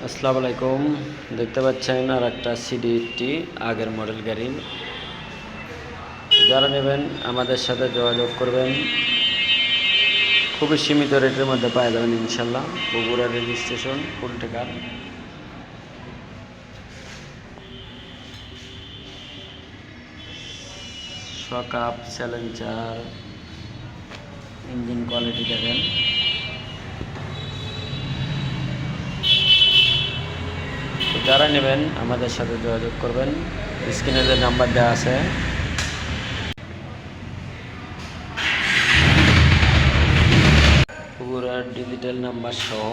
আসসালামু আলাইকুম। দেখতে পাচ্ছেন আর একটা সিডি আগের মডেল গাড়ি। যারা নেবেন আমাদের সাথে যোগাযোগ করবেন, খুবই সীমিত রেটের মধ্যে পাওয়া যাবেন ইনশাল্লাহ। বগুড়া রেজিস্ট্রেশন, ফুল টেকার। সকাপ চ্যালেঞ্জার ইঞ্জিন কোয়ালিটি দেখেন। যারা নেবেন আমাদের সাথে যোগাযোগ করবেন, স্ক্রিনে যে নাম্বার দেওয়া আছে বগুড়ার ডিজিটাল নাম্বার সহ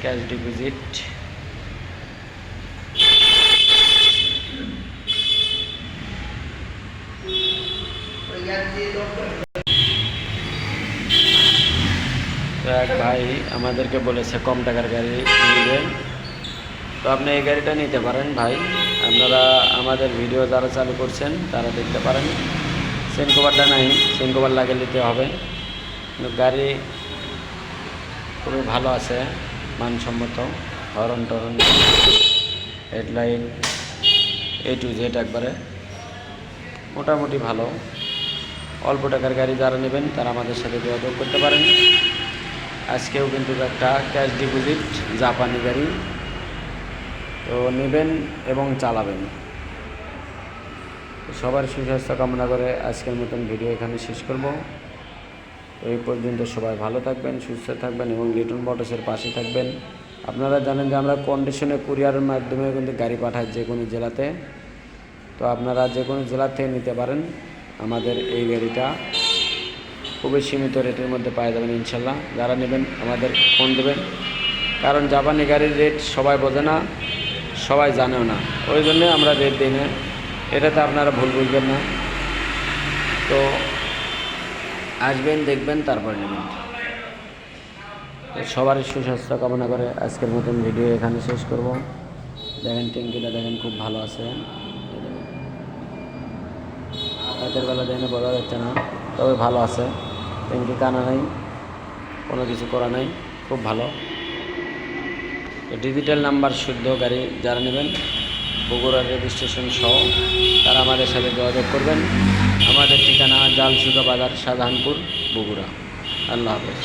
ক্যাশ ডিপোজিট। তো এক ভাই আমাদেরকে বলেছে কম টাকার গাড়ি নেবেন, তো আপনি এই গাড়িটা নিতে পারেন ভাই। আপনারা আমাদের ভিডিও যারা চালু করছেন তারা দেখতে পারেন। চেন কভারটা নাই, চেন কভার লাগিয়ে নিতে হবে। কিন্তু গাড়ি খুবই ভালো আছে, মানসম্মত। হরন টরন, হেডলাইট A to Z একবারে মোটামুটি ভালো। অল্প টাকার গাড়ি যারা নেবেন তারা আমাদের সাথে যোগাযোগ করতে পারেন। আজকেও কিন্তু একটা ক্যাশ ডিপোজিট জাপানি গাড়ি, তো নেবেন এবং চালাবেন। সবার সুস্বাস্থ্য কামনা করে আজকের মতন ভিডিও এখানে শেষ করব। এই পর্যন্ত সবাই ভালো থাকবেন, সুস্থ থাকবেন এবং লিটন মোটরসের পাশে থাকবেন। আপনারা জানেন যে আমরা কন্ডিশনে কুরিয়ারের মাধ্যমে কিন্তু গাড়ি পাঠাই যে কোনো জেলাতে। তো আপনারা যে কোনো জেলা থেকে নিতে পারেন আমাদের এই গাড়িটা। খুবই সীমিত রেটের মধ্যে পাওয়া যাবেন ইনশাল্লাহ। যারা নেবেন আমাদের ফোন দেবেন, কারণ জাপানি গাড়ির রেট সবাই বোঝে না, সবাই জানেও না, ওই জন্যে আমরা রেট দিই না। এটাতে আপনারা ভুল বুঝবেন না। তো আসবেন, দেখবেন, তারপর নেবেন। তো সবারই সুস্বাস্থ্য কামনা করে আজকের মতন ভিডিও এখানে শেষ করব। দেখেন ট্যাঙ্কিটা দেখেন, খুব ভালো আছে। রাতের বেলা দেখেন বোঝা যাচ্ছে না, তবে ভালো আছে। ট্যাঙ্কি কানা নাই, কোনো কিছু করা নাই, খুব ভালো। তো ডিজিটাল নাম্বার শুদ্ধ গাড়ি যারা নেবেন, বগুড়ার রেজিস্ট্রেশন সহ, তারা আমাদের সাথে যোগাযোগ করবেন। আমাদের ঠিকানা জালসুকা বাজার, শাহজাহানপুর, বগুড়া। আল্লাহ হাফেজ।